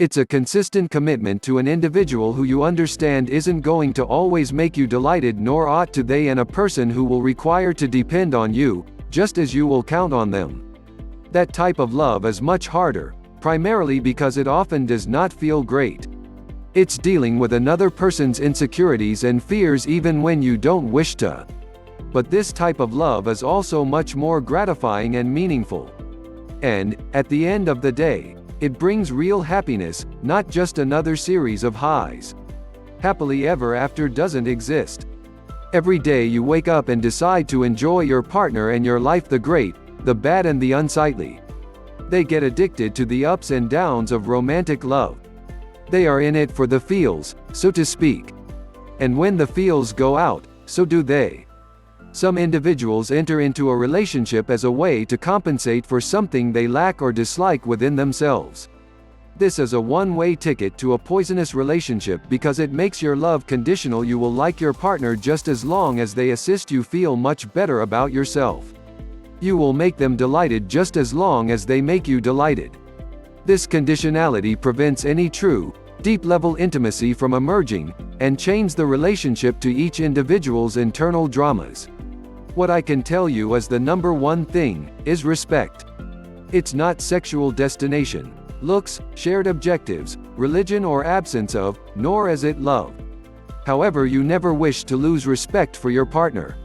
It's a consistent commitment to an individual who you understand isn't going to always make you delighted, nor ought to they, and a person who will require to depend on you, just as you will count on them. That type of love is much harder, primarily because it often does not feel great. It's dealing with another person's insecurities and fears even when you don't wish to. But this type of love is also much more gratifying and meaningful. And, at the end of the day, it brings real happiness, not just another series of highs. Happily ever after doesn't exist. Every day you wake up and decide to enjoy your partner and your life, the great, the bad and the unsightly. They get addicted to the ups and downs of romantic love. They are in it for the feels, so to speak. And when the feels go out, so do they. Some individuals enter into a relationship as a way to compensate for something they lack or dislike within themselves. This is a one-way ticket to a poisonous relationship because it makes your love conditional. You will like your partner just as long as they assist you feel much better about yourself. You will make them delighted just as long as they make you delighted. This conditionality prevents any true, deep-level intimacy from emerging, and chains the relationship to each individual's internal dramas. What I can tell you is the number one thing is respect. It's not sexual destination, looks, shared objectives, religion or absence of, nor is it love. However, you never wish to lose respect for your partner.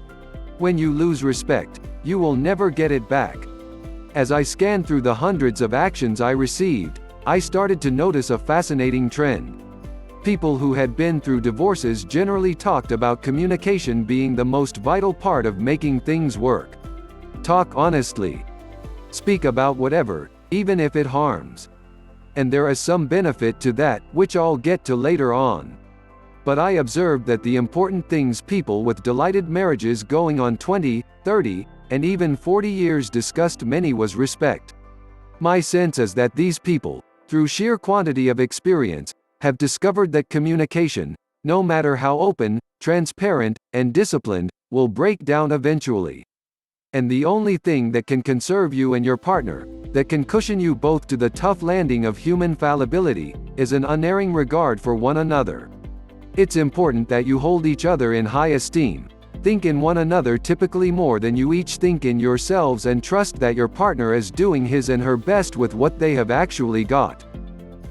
When you lose respect, you will never get it back. As I scanned through the hundreds of actions I received, I started to notice a fascinating trend. People who had been through divorces generally talked about communication being the most vital part of making things work. Talk honestly. Speak about whatever, even if it harms. And there is some benefit to that, which I'll get to later on. But I observed that the important things people with delighted marriages going on 20, 30, and even 40 years discussed many was respect. My sense is that these people, through sheer quantity of experience, have discovered that communication, no matter how open, transparent, and disciplined, will break down eventually. And the only thing that can conserve you and your partner, that can cushion you both to the tough landing of human fallibility, is an unerring regard for one another. It's important that you hold each other in high esteem, think in one another typically more than you each think in yourselves, and trust that your partner is doing his and her best with what they have actually got.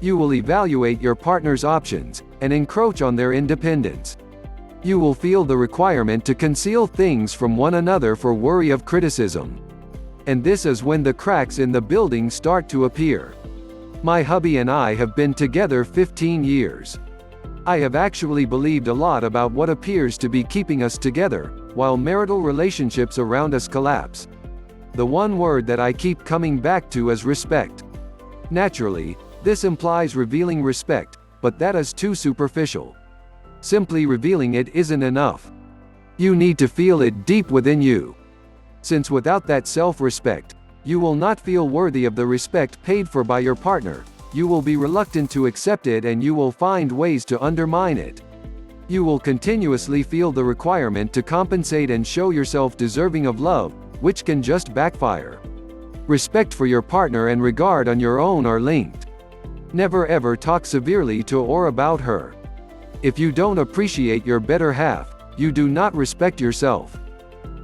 You will evaluate your partner's options, and encroach on their independence. You will feel the requirement to conceal things from one another for worry of criticism. And this is when the cracks in the building start to appear. My hubby and I have been together 15 years. I have actually believed a lot about what appears to be keeping us together, while marital relationships around us collapse. The one word that I keep coming back to is respect. Naturally, this implies revealing respect, but that is too superficial. Simply revealing it isn't enough. You need to feel it deep within you. Since without that self-respect, you will not feel worthy of the respect paid for by your partner, you will be reluctant to accept it, and you will find ways to undermine it. You will continuously feel the requirement to compensate and show yourself deserving of love, which can just backfire. Respect for your partner and regard on your own are linked. Never ever talk severely to or about her. If you don't appreciate your better half, you do not respect yourself.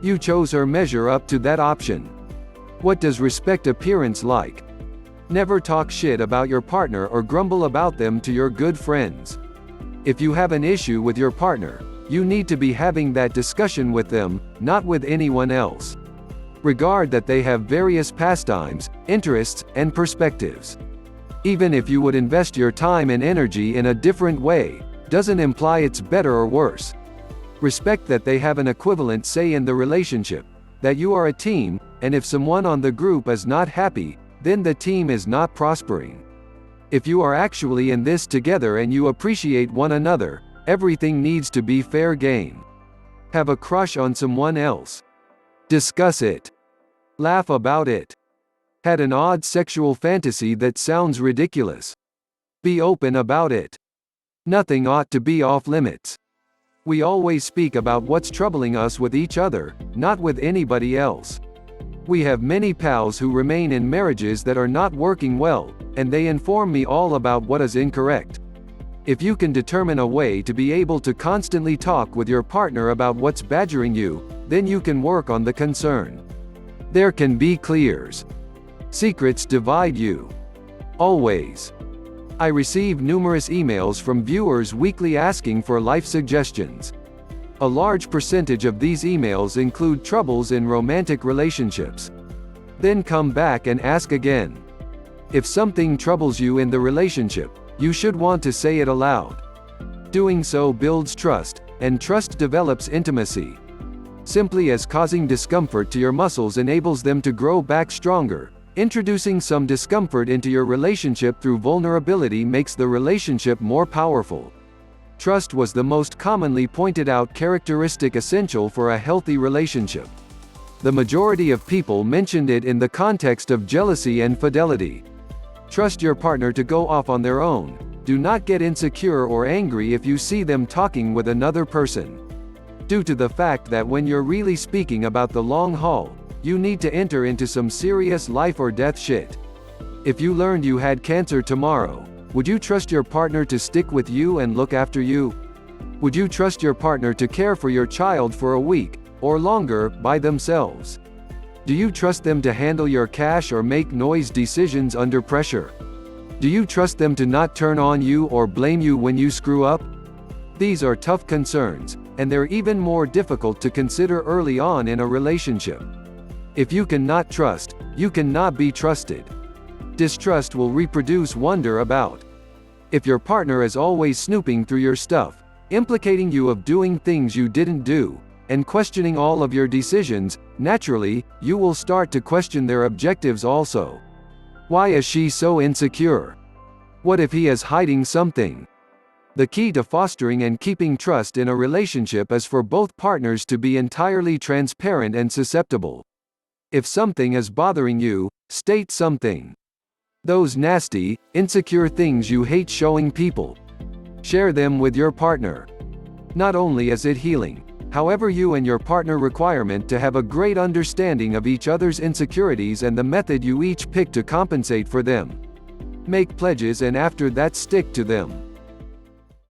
You chose her, measure up to that option. What does respect appearance like? Never talk shit about your partner or grumble about them to your good friends. If you have an issue with your partner, you need to be having that discussion with them, not with anyone else. Regard that they have various pastimes, interests, and perspectives. Even if you would invest your time and energy in a different way, doesn't imply it's better or worse. Respect that they have an equivalent say in the relationship, that you are a team, and if someone on the group is not happy, then the team is not prospering. If you are actually in this together and you appreciate one another, everything needs to be fair game. Have a crush on someone else? Discuss it. Laugh about it. Had an odd sexual fantasy that sounds ridiculous? Be open about it. Nothing ought to be off limits. We always speak about what's troubling us with each other, not with anybody else. We have many pals who remain in marriages that are not working well, and they inform me all about what is incorrect. If you can determine a way to be able to constantly talk with your partner about what's badgering you, then you can work on the concern. There can be clears. Secrets divide you. Always. I receive numerous emails from viewers weekly asking for life suggestions. A large percentage of these emails include troubles in romantic relationships. Then come back and ask again. If something troubles you in the relationship, you should want to say it aloud. Doing so builds trust, and trust develops intimacy. Simply as causing discomfort to your muscles enables them to grow back stronger, introducing some discomfort into your relationship through vulnerability makes the relationship more powerful. Trust was the most commonly pointed out characteristic essential for a healthy relationship. The majority of people mentioned it in the context of jealousy and fidelity. Trust your partner to go off on their own. Do not get insecure or angry if you see them talking with another person. Due to the fact that when you're really speaking about the long haul, you need to enter into some serious life or death shit. If you learned you had cancer tomorrow, would you trust your partner to stick with you and look after you? Would you trust your partner to care for your child for a week, or longer, by themselves? Do you trust them to handle your cash or make noise decisions under pressure? Do you trust them to not turn on you or blame you when you screw up? These are tough concerns, and they're even more difficult to consider early on in a relationship. If you cannot trust, you cannot be trusted. Distrust will reproduce wonder about. If your partner is always snooping through your stuff, implicating you of doing things you didn't do, and questioning all of your decisions, naturally, you will start to question their objectives also. Why is she so insecure? What if he is hiding something? The key to fostering and keeping trust in a relationship is for both partners to be entirely transparent and susceptible. If something is bothering you, state something. Those nasty, insecure things you hate showing people. Share them with your partner. Not only is it healing, however, you and your partner requirement to have a great understanding of each other's insecurities and the method you each pick to compensate for them. Make pledges and after that stick to them.